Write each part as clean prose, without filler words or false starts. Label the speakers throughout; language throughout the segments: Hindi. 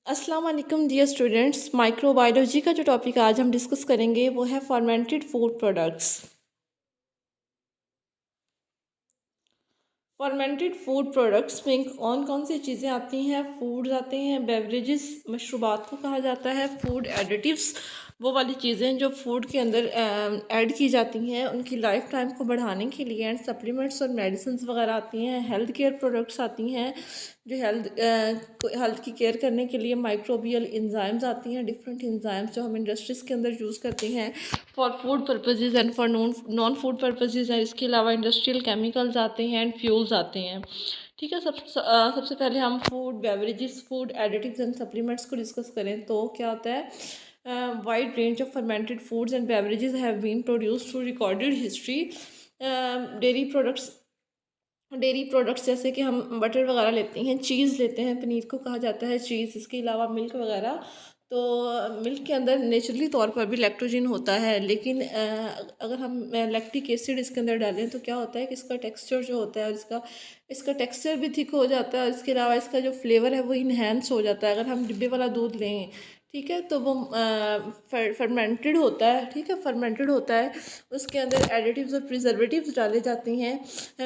Speaker 1: अस्सलाम वालेकुम डियर स्टूडेंट्स। माइक्रोबायोलॉजी का जो टॉपिक आज हम डिस्कस करेंगे वो है fermented food products. Fermented food products में कौन कौन सी चीज़ें आती हैं? फूड्स आते हैं, बेवरेजेस, मशरूबात को कहा जाता है, फूड एडिटिव्स, वो वाली चीज़ें जो फूड के अंदर ऐड की जाती हैं उनकी लाइफ टाइम को बढ़ाने के लिए, एंड सप्लीमेंट्स और मेडिसिन वगैरह आती हैं। हेल्थ केयर प्रोडक्ट्स आती हैं जो हेल्थ की केयर करने के लिए। माइक्रोबियल इंजाइम्स आती हैं, डिफरेंट इंजाइम्स जो हम इंडस्ट्रीज़ के अंदर यूज़ करते हैं for food purposes and for non food purposes हैं। इसके अलावा इंडस्ट्रियल केमिकल्स आते हैं एंड फ्यूल्स आते हैं। ठीक है, सबसे पहले हम food beverages, food additives and supplements को डिस्कस करें तो क्या होता है? Wide range of fermented foods and beverages have been produced through recorded history. Dairy products जैसे कि हम बटर वगैरह लेते हैं, चीज़ लेते हैं, पनीर को कहा जाता है चीज़। इसके अलावा मिल्क वगैरह, तो मिल्क के अंदर नेचुरली तौर पर भी लैक्टोजिन होता है, लेकिन अगर हम लैक्टिक एसिड इसके अंदर डालें तो क्या होता है कि इसका टेक्सचर जो होता है और इसका टेक्सचर भी थिक हो जाता है, और इसके अलावा इसका जो फ्लेवर है वो इन्हेंस हो जाता है। अगर हम डिब्बे वाला दूध लें, ठीक है, तो वो फर्मेंटेड होता है। ठीक है, फर्मेंटेड होता है, उसके अंदर एडिटिव्स और प्रिजर्वेटिव्स डाले जाते हैं,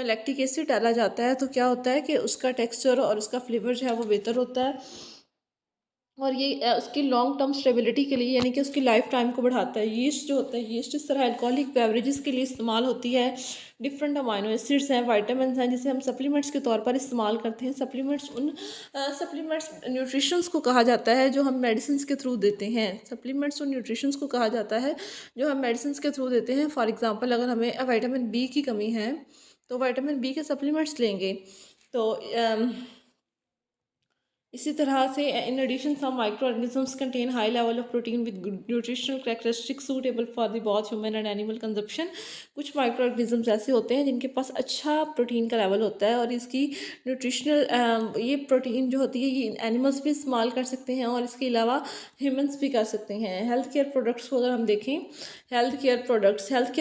Speaker 1: लैक्टिक एसिड डाला जाता है, तो क्या होता है कि उसका टेक्सचर और उसका फ्लेवर जो है वो बेहतर होता है। और ये उसकी लॉन्ग टर्म स्टेबिलिटी के लिए, यानी कि उसकी लाइफ टाइम को बढ़ाता है। यीस्ट जो होता है, यीस्ट इस तरह अल्कोहलिक बेवरेजेस के लिए इस्तेमाल होती है। डिफरेंट अमाइनो एसिड्स हैं, वाइटामिन हैं, जिसे हम सप्लीमेंट्स के तौर पर इस्तेमाल करते हैं। सप्लीमेंट्स न्यूट्रिशंस को कहा जाता है जो हम मेडिसिन के थ्रू देते हैं। सप्लीमेंट्स और न्यूट्रिशंस को कहा जाता है जो हम मेडिसिन के थ्रू देते हैं। फॉर एग्जाम्पल, अगर हमें विटामिन बी की कमी है तो विटामिन बी के सप्लीमेंट्स लेंगे। तो इसी तरह से in addition some microorganisms contain high level of protein with good nutritional characteristics suitable for the both human and animal consumption. कुछ माइक्रो ऑर्गेनिजम्स ऐसे होते हैं जिनके पास अच्छा प्रोटीन का लेवल होता है, और इसकी न्यूट्रिशनल ये प्रोटीन जो होती है ये एनिमल्स भी इस्तेमाल कर सकते हैं और इसके अलावा ह्यूमन्स भी कर सकते हैं। हेल्थ केयर प्रोडक्ट्स को अगर हम देखें, हेल्थ केयर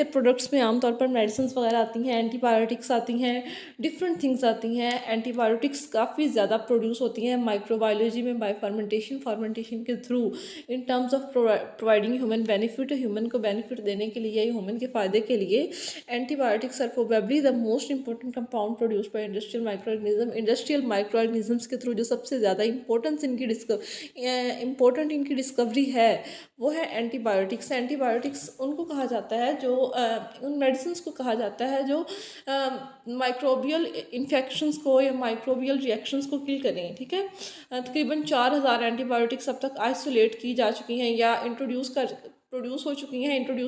Speaker 1: प्रोडक्ट्स में आमतौर पर मेडिसिन वगैरह आती हैं, एंटीबायोटिक्स आती हैं, डिफरेंट थिंग्स आती हैं। एंटीबायोटिक्स काफ़ी ज़्यादा प्रोड्यूस होती हैं माइक्रोबायोलॉजी में बाय फर्मेंटेशन के through, in terms of providing human benefit, human को बेनिफिट देने के लिए, ह्यूमन के फ़ायदे के लिए। Antibiotics are probably the most important compound produce by industrial micro organisms के थ्रू। जो सबसे ज़्यादा इम्पोर्टेंट इनकी डिस्कवरी है वो है एंटीबायोटिक्स। एंटीबायोटिक्स उनको कहा जाता है जो उन मेडिसिन को कहा जाता है जो माइक्रोबियल इन्फेक्शंस को या माइक्रोबियल रिएक्शंस को किल करें। ठीक है, तकरीबन 4000 एंटीबायोटिक्स अब तक आइसोलेट की जा चुकी हैं या इंट्रोड्यूस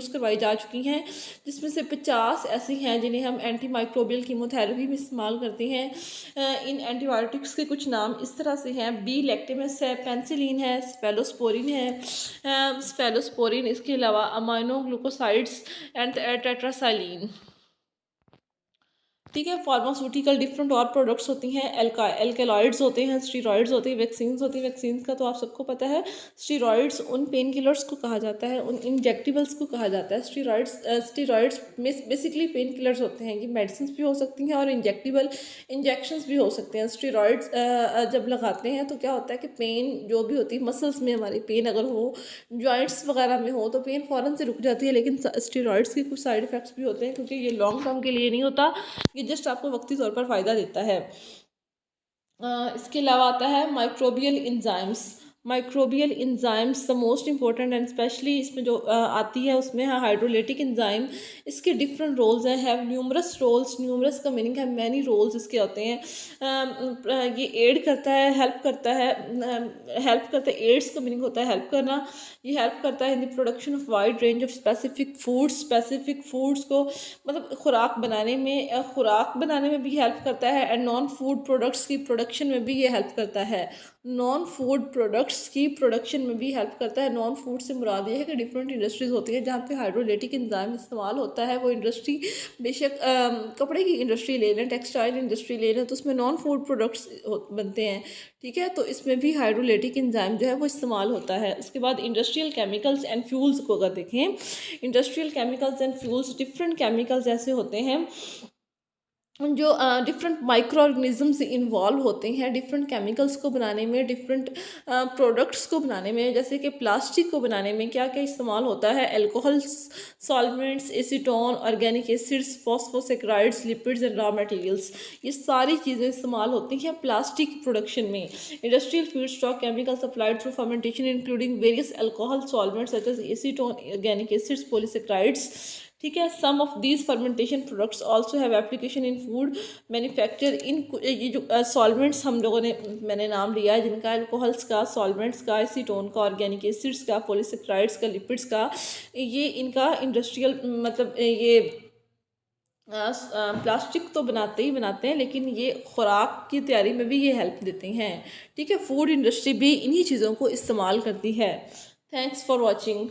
Speaker 1: करवाई जा चुकी हैं, जिसमें से 50 ऐसी हैं जिन्हें हम एंटी माइक्रोबियल कीमोथेरेपी में इस्तेमाल करते हैं। इन एंटीबायोटिक्स के कुछ नाम इस तरह से हैं: बी लेक्टिमस है, पेंसिलिन है, स्फेलोस्पोरिन है, इसके अलावा अमाइनो ग्लूकोसाइड्स एंड टेट्रासाइलिन। ठीक है, फार्मास्यूटिकल डिफरेंट और प्रोडक्ट्स होती हैं, एल्केलॉइड्स होते हैं, स्टीरॉइड्स होते हैं, वैक्सीन्स होती हैं। वैक्सीन्स का तो आप सबको पता है। स्टीरॉइड्स उन पेन किलर्स को कहा जाता है, उन इंजेक्टिबल्स को कहा जाता है। स्टीरॉइड्स में बेसिकली पेन किलर्स होते हैं। ये मेडिसिन भी हो सकती हैं और इंजेक्शंस भी हो सकते हैं। स्टीरॉइड्स जब लगाते हैं तो क्या होता है कि पेन जो भी होती है, मसल्स में हमारी पेन अगर हो, जॉइंट्स वगैरह में हो, तो पेन फ़ौरन से रुक जाती है। लेकिन स्टीरॉइड्स के कुछ साइड इफ़ेक्ट्स भी होते हैं, क्योंकि ये लॉन्ग टर्म के लिए नहीं होता, ये जस्ट आपको वक्ती तौर पर फ़ायदा देता है। इसके अलावा आता है microbial enzymes the most important, and specially इसमें जो आती है उसमें है हाइड्रोलिटिक इंजाइम। इसके डिफरेंट रोल्स हैं, हैव न्यूमरस रोल्स। न्यूमरस का मीनिंग है मैनी रोल्स इसके होते हैं। ये एड करता है, हेल्प करता है। एड्स का मीनिंग होता है हेल्प करना। ये हेल्प करता है in the production of wide range of specific foods को, मतलब खुराक बनाने में भी हेल्प करता है, एंड नॉन फूड प्रोडक्ट्स की प्रोडक्शन में भी ये हेल्प करता है। नॉन फूड प्रोडक्ट्स की प्रोडक्शन में भी हेल्प करता है। नॉन फूड से मुराद ये है कि डिफरेंट इंडस्ट्रीज़ होती हैं जहाँ पे हाइड्रोलिटिक इंजाइम इस्तेमाल होता है। वो इंडस्ट्री बेशक कपड़े की इंडस्ट्री ले लें, टेक्सटाइल इंडस्ट्री ले लें, तो उसमें नॉन फूड प्रोडक्ट्स बनते हैं। ठीक है, तो इसमें भी हाइड्रोलिटिक इंजाइम जो है वो इस्तेमाल होता है। उसके बाद इंडस्ट्रियल केमिकल्स एंड फ्यूल्स को अगर देखें, industrial chemicals and fuels, different chemicals ऐसे होते हैं जो डिफरेंट माइक्रो ऑर्गेनिज़म्स इन्वॉल्व होते हैं डिफरेंट केमिकल्स को बनाने में, डिफरेंट प्रोडक्ट्स को बनाने में। जैसे कि प्लास्टिक को बनाने में क्या क्या इस्तेमाल होता है, alcohols, solvents, acetone, organic acids, phosphosaccharides, lipids and raw materials, ये सारी चीज़ें इस्तेमाल होती हैं प्लास्टिक प्रोडक्शन में। Industrial feedstock chemical supplied through fermentation including various alcohol solvents such as acetone, organic acids, polysaccharides. ठीक है, some of these fermentation products also have application in food manufacture. इन ये जो सॉल्वेंट्स हम लोगों ने मैंने नाम लिया है जिनका, अल्कोहल्स का, सॉल्वेंट्स का, एसीटोन का, ऑर्गेनिक एसिड्स का, पॉलीसेक्राइड्स का, लिपिड्स का, ये इनका इंडस्ट्रियल मतलब ये प्लास्टिक तो बनाते ही बनाते हैं, लेकिन ये खुराक की तैयारी में भी ये हेल्प देते हैं। ठीक है, फूड इंडस्ट्री भी इन्हीं चीज़ों को इस्तेमाल करती है। Thanks for watching.